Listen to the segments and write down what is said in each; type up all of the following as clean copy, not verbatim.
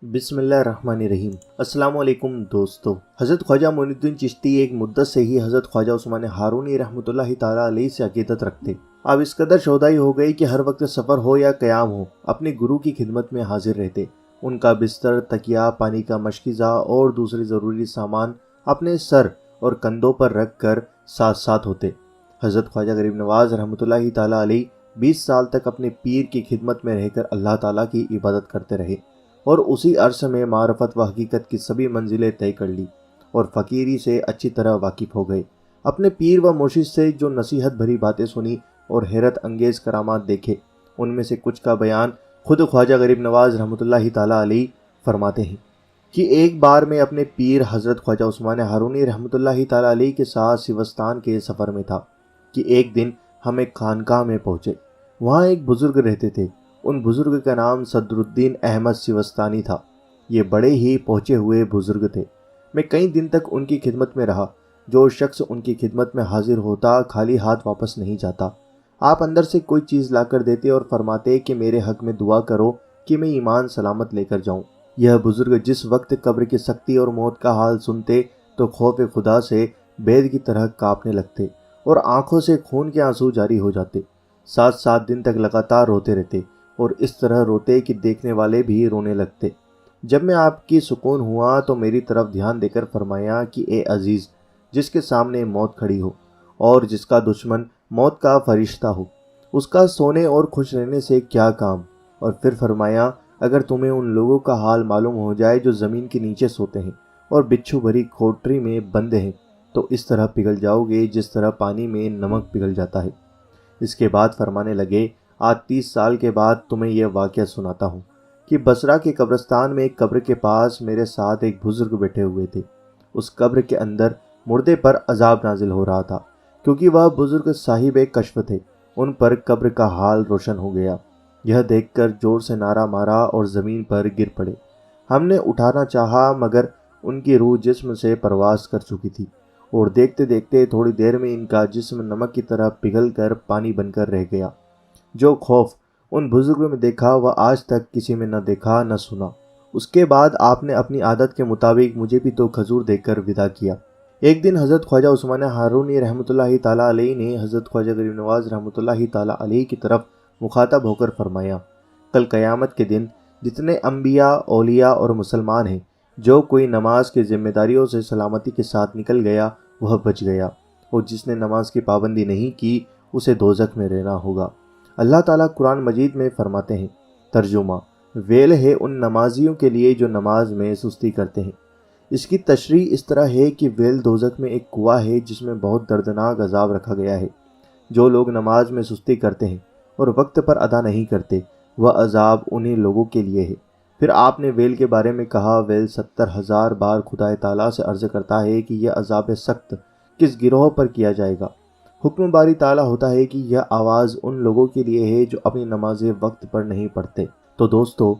بسم اللہ الرحمن الرحیم۔ السلام علیکم دوستو۔ حضرت خواجہ معین الدین چشتی ایک مدت سے ہی حضرت خواجہ عثمان ہارونی رحمۃ اللہ تعالیٰ علیہ سے عقیدت رکھتے۔ اب اس قدر شودائی ہو گئی کہ ہر وقت سفر ہو یا قیام ہو اپنے گرو کی خدمت میں حاضر رہتے۔ ان کا بستر، تکیہ، پانی کا مشکیزہ اور دوسری ضروری سامان اپنے سر اور کندھوں پر رکھ کر ساتھ ساتھ ہوتے۔ حضرت خواجہ غریب نواز رحمۃ اللہ تعالیٰ علیہ 20 سال تک اپنے پیر کی خدمت میں رہ کر اللہ تعالیٰ کی عبادت کرتے رہے اور اسی عرصے میں معرفت و حقیقت کی سبھی منزلیں طے کر لی اور فقیری سے اچھی طرح واقف ہو گئے۔ اپنے پیر و مرشد سے جو نصیحت بھری باتیں سنی اور حیرت انگیز کرامات دیکھے، ان میں سے کچھ کا بیان خود خواجہ غریب نواز رحمۃ اللہ تعالیٰ علیہ فرماتے ہیں کہ ایک بار میں اپنے پیر حضرت خواجہ عثمان ہارونی رحمۃ اللہ تعالیٰ علیہ کے ساتھ سیوستان کے سفر میں تھا کہ ایک دن ہم ایک خانقاہ میں پہنچے۔ وہاں ایک بزرگ رہتے تھے۔ ان بزرگ کا نام صدر الدین احمد سیوستانی تھا۔ یہ بڑے ہی پہنچے ہوئے بزرگ تھے۔ میں کئی دن تک ان کی خدمت میں رہا۔ جو شخص ان کی خدمت میں حاضر ہوتا خالی ہاتھ واپس نہیں جاتا۔ آپ اندر سے کوئی چیز لا کر دیتے اور فرماتے کہ میرے حق میں دعا کرو کہ میں ایمان سلامت لے کر جاؤں۔ یہ بزرگ جس وقت قبر کی سختی اور موت کا حال سنتے تو خوف خدا سے بید کی طرح کانپنے لگتے اور آنکھوں سے خون کے آنسو جاری ہو جاتے۔ 7 دن تک لگاتار روتے رہتے اور اس طرح روتے کہ دیکھنے والے بھی رونے لگتے۔ جب میں آپ کی سکون ہوا تو میری طرف دھیان دے کر فرمایا کہ اے عزیز، جس کے سامنے موت کھڑی ہو اور جس کا دشمن موت کا فرشتہ ہو، اس کا سونے اور خوش رہنے سے کیا کام؟ اور پھر فرمایا اگر تمہیں ان لوگوں کا حال معلوم ہو جائے جو زمین کے نیچے سوتے ہیں اور بچھو بھری کھوٹری میں بندے ہیں تو اس طرح پگھل جاؤ گے جس طرح پانی میں نمک پگھل جاتا ہے۔ اس کے بعد فرمانے لگے آج 30 سال کے بعد تمہیں یہ واقعہ سناتا ہوں کہ بصرہ کے قبرستان میں ایک قبر کے پاس میرے ساتھ ایک بزرگ بیٹھے ہوئے تھے۔ اس قبر کے اندر مردے پر عذاب نازل ہو رہا تھا کیونکہ وہ بزرگ صاحب کشف تھے۔ ان پر قبر کا حال روشن ہو گیا۔ یہ دیکھ کر زور سے نعرہ مارا اور زمین پر گر پڑے۔ ہم نے اٹھانا چاہا مگر ان کی روح جسم سے پرواز کر چکی تھی اور دیکھتے دیکھتے تھوڑی دیر میں ان کا جسم نمک کی طرح پگھل کر پانی بن کر رہ گیا۔ جو خوف ان بزرگوں میں دیکھا وہ آج تک کسی میں نہ دیکھا نہ سنا۔ اس کے بعد آپ نے اپنی عادت کے مطابق مجھے بھی 2 کھجور دے کر ودا کیا۔ ایک دن حضرت خواجہ عثمان ہارونی رحمۃ اللہ تعالیٰ علیہ نے حضرت خواجہ غریب نواز رحمۃ اللہ تعالیٰ علیہ کی طرف مخاطب ہو کر فرمایا، کل قیامت کے دن جتنے انبیاء، اولیاء اور مسلمان ہیں، جو کوئی نماز کی ذمہ داریوں سے سلامتی کے ساتھ نکل گیا وہ بچ گیا، اور جس نے نماز کی پابندی نہیں کی اسے دوزخ میں رہنا ہوگا۔ اللہ تعالیٰ قرآن مجید میں فرماتے ہیں، ترجمہ: ویل ہے ان نمازیوں کے لیے جو نماز میں سستی کرتے ہیں۔ اس کی تشریح اس طرح ہے کہ ویل دوزخ میں ایک کنواں ہے جس میں بہت دردناک عذاب رکھا گیا ہے۔ جو لوگ نماز میں سستی کرتے ہیں اور وقت پر ادا نہیں کرتے، وہ عذاب انہی لوگوں کے لیے ہے۔ پھر آپ نے ویل کے بارے میں کہا، ویل 70,000 بار خدا تعالیٰ سے عرض کرتا ہے کہ یہ عذاب سخت کس گروہ پر کیا جائے گا۔ حکم باری تعالیٰ ہوتا ہے کہ یہ آواز ان لوگوں کے لیے ہے جو اپنی نمازیں وقت پر نہیں پڑھتے۔ تو دوستو،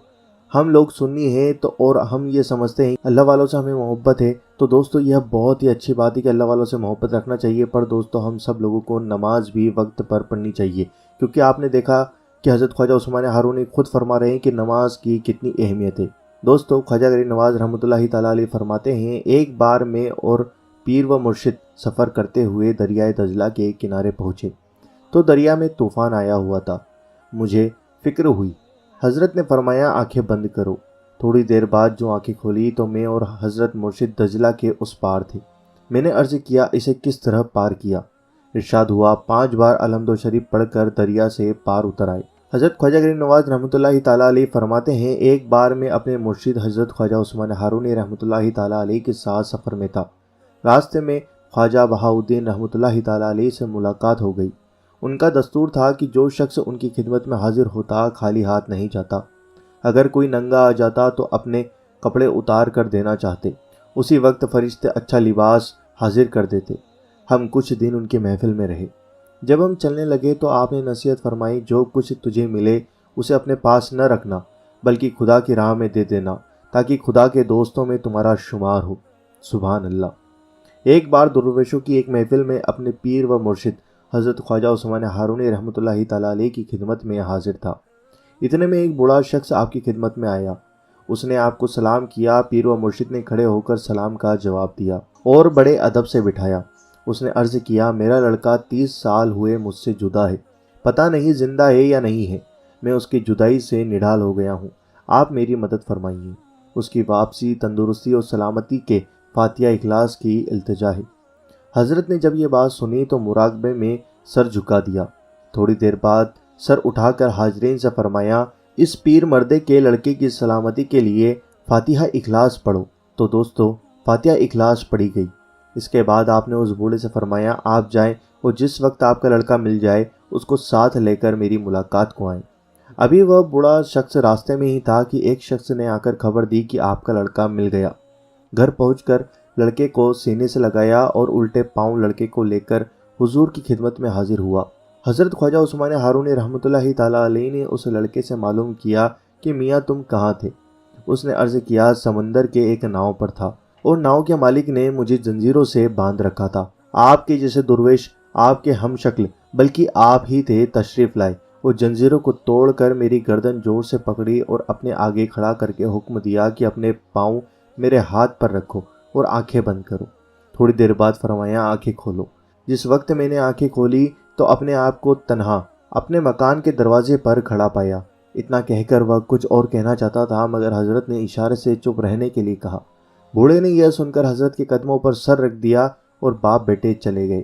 ہم لوگ سنی ہیں تو اور ہم یہ سمجھتے ہیں اللہ والوں سے ہمیں محبت ہے، تو دوستو یہ بہت ہی اچھی بات ہے کہ اللہ والوں سے محبت رکھنا چاہیے، پر دوستو ہم سب لوگوں کو نماز بھی وقت پر پڑھنی چاہیے، کیونکہ آپ نے دیکھا کہ حضرت خواجہ عثمان ہارونی خود فرما رہے ہیں کہ نماز کی کتنی اہمیت ہے۔ دوستو، خواجہ غریب نواز رحمۃ اللہ تعالیٰ علیہ فرماتے ہیں، ایک بار میں اور پیر و مرشد سفر کرتے ہوئے دریائے دجلہ کے کنارے پہنچے تو دریا میں طوفان آیا ہوا تھا۔ مجھے فکر ہوئی۔ حضرت نے فرمایا آنکھیں بند کرو۔ تھوڑی دیر بعد جو آنکھیں کھولی تو میں اور حضرت مرشد دجلہ کے اس پار تھے۔ میں نے عرض کیا اسے کس طرح پار کیا؟ ارشاد ہوا 5 بار الحمد شریف پڑھ کر دریا سے پار اتر آئے۔ حضرت خواجہ غریب نواز رحمۃ اللہ تعالیٰ علیہ فرماتے ہیں، ایک بار میں اپنے مرشد حضرت خواجہ عثمان ہارونی رحمۃ اللہ تعالیٰ علیہ کے ساتھ سفر میں تھا۔ راستے میں خواجہ بہاؤالدین رحمۃ اللہ تعالیٰ علیہ سے ملاقات ہو گئی۔ ان کا دستور تھا کہ جو شخص ان کی خدمت میں حاضر ہوتا خالی ہاتھ نہیں جاتا۔ اگر کوئی ننگا آ جاتا تو اپنے کپڑے اتار کر دینا چاہتے۔ اسی وقت فرشتے اچھا لباس حاضر کر دیتے۔ ہم کچھ دن ان کے محفل میں رہے۔ جب ہم چلنے لگے تو آپ نے نصیحت فرمائی، جو کچھ تجھے ملے اسے اپنے پاس نہ رکھنا بلکہ خدا کی راہ میں دے دینا تاکہ خدا کے دوستوں میں تمہارا شمار ہو۔ سبحان اللہ۔ ایک بار درویشوں کی ایک محفل میں اپنے پیر و مرشد حضرت خواجہ عثمان ہارونی رحمۃ اللہ تعالیٰ علیہ کی خدمت میں حاضر تھا۔ اتنے میں ایک بوڑھا شخص آپ کی خدمت میں آیا۔ اس نے آپ کو سلام کیا۔ پیر و مرشد نے کھڑے ہو کر سلام کا جواب دیا اور بڑے ادب سے بٹھایا۔ اس نے عرض کیا، میرا لڑکا 30 سال ہوئے مجھ سے جدا ہے، پتہ نہیں زندہ ہے یا نہیں ہے، میں اس کی جدائی سے نڈھال ہو گیا ہوں، آپ میری مدد فرمائیے۔ اس کی واپسی تندرستی اور سلامتی کے فاتحہ اخلاص کی التجا ہے۔ حضرت نے جب یہ بات سنی تو مراقبے میں سر جھکا دیا۔ تھوڑی دیر بعد سر اٹھا کر حاضرین سے فرمایا، اس پیر مردے کے لڑکے کی سلامتی کے لیے فاتحہ اخلاص پڑھو۔ تو دوستو فاتحہ اخلاص پڑھی گئی۔ اس کے بعد آپ نے اس بوڑھے سے فرمایا، آپ جائیں اور جس وقت آپ کا لڑکا مل جائے اس کو ساتھ لے کر میری ملاقات کو آئیں۔ ابھی وہ بوڑھا شخص راستے میں ہی تھا کہ ایک شخص نے آ کر خبر دی کہ آپ کا لڑکا مل گیا۔ گھر پہنچ کر لڑکے کو سینے سے لگایا اور الٹے پاؤں لڑکے کو لے کر حضور کی خدمت میں حاضر ہوا۔ حضرت خواجہ عثمان ہارونی رحمۃ اللہ تعالیٰ علیہ نے اس لڑکے سے معلوم کیا کہ میاں تم کہاں تھے؟ اس نے عرض کیا، سمندر کے ایک ناؤ پر تھا اور ناؤ کے مالک نے مجھے زنجیروں سے باندھ رکھا تھا۔ آپ کے جیسے درویش، آپ کے ہم شکل بلکہ آپ ہی تھے تشریف لائے اور زنجیروں کو توڑ کر میری گردن زور سے پکڑی اور اپنے آگے کھڑا کر کے حکم دیا کہ اپنے پاؤں میرے ہاتھ پر رکھو اور آنکھیں بند کرو۔ تھوڑی دیر بعد فرمایا، آنکھیں کھولو۔ جس وقت میں نے آنکھیں کھولی تو اپنے آپ کو تنہا اپنے مکان کے دروازے پر کھڑا پایا۔ اتنا کہہ کر وہ کچھ اور کہنا چاہتا تھا مگر حضرت نے اشارے سے چپ رہنے کے لیے کہا۔ بوڑھے نے یہ سن کر حضرت کے قدموں پر سر رکھ دیا اور باپ بیٹے چلے گئے۔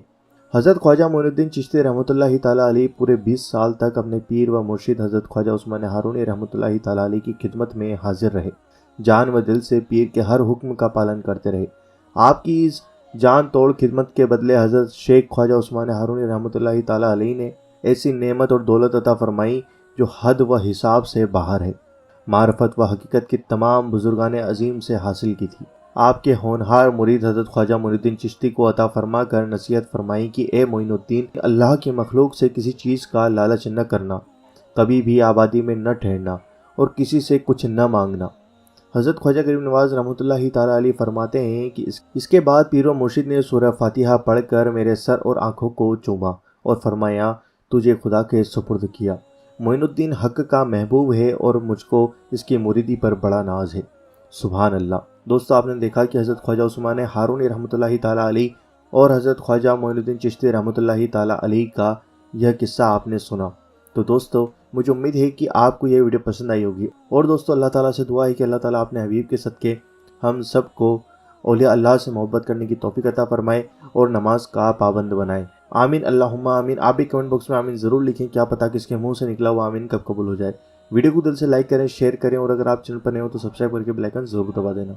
حضرت خواجہ معین الدین چشتی رحمۃ اللہ تعالیٰ علیہ پورے 20 سال تک اپنے پیر و مرشد حضرت خواجہ عثمان ہارونی رحمۃ اللہ تعالیٰ علیہ کی خدمت میں حاضر رہے۔ جان و دل سے پیر کے ہر حکم کا پالن کرتے رہے۔ آپ کی اس جان توڑ خدمت کے بدلے حضرت شیخ خواجہ عثمان ہارونی رحمۃ اللہ تعالیٰ علیہ نے ایسی نعمت اور دولت عطا فرمائی جو حد و حساب سے باہر ہے۔ معرفت و حقیقت کی تمام بزرگان عظیم سے حاصل کی تھی۔ آپ کے ہونہار مرید حضرت خواجہ معین الدین چشتی کو عطا فرما کر نصیحت فرمائی کہ اے معین الدین، اللہ کی مخلوق سے کسی چیز کا لالچ نہ کرنا، کبھی بھی آبادی میں نہ ٹھہرنا اور کسی سے کچھ نہ مانگنا۔ حضرت خواجہ غریب نواز رحمۃ اللہ تعالیٰ علیہ فرماتے ہیں کہ اس کے بعد پیر و مرشد نے سورہ فاتحہ پڑھ کر میرے سر اور آنکھوں کو چوما اور فرمایا، تجھے خدا کے سپرد کیا۔ معین الدین حق کا محبوب ہے اور مجھ کو اس کی مریدی پر بڑا ناز ہے۔ سبحان اللہ۔ دوستو آپ نے دیکھا کہ حضرت خواجہ عثمان ہارونی رحمۃ اللہ تعالیٰ علیہ اور حضرت خواجہ معین الدین چشتی رحمۃ اللہ تعالیٰ علیہ کا یہ قصہ آپ نے سنا۔ تو دوستو مجھے امید ہے کہ آپ کو یہ ویڈیو پسند آئی ہوگی، اور دوستو اللہ تعالیٰ سے دعا ہے کہ اللہ تعالیٰ اپنے حبیب کے صدقے ہم سب کو اولیاء اللہ سے محبت کرنے کی توفیق عطا فرمائے اور نماز کا پابند بنائے۔ آمین اللہم آمین۔ آپ بھی کمنٹ باکس میں آمین ضرور لکھیں، کیا پتہ کس کے منہ سے نکلا ہوا آمین کب قبول ہو جائے۔ ویڈیو کو دل سے لائک کریں، شیئر کریں اور اگر آپ چینل پر نئے ہو تو سبسکرائب کر کے بیل آئیکن ضرور دبا دینا۔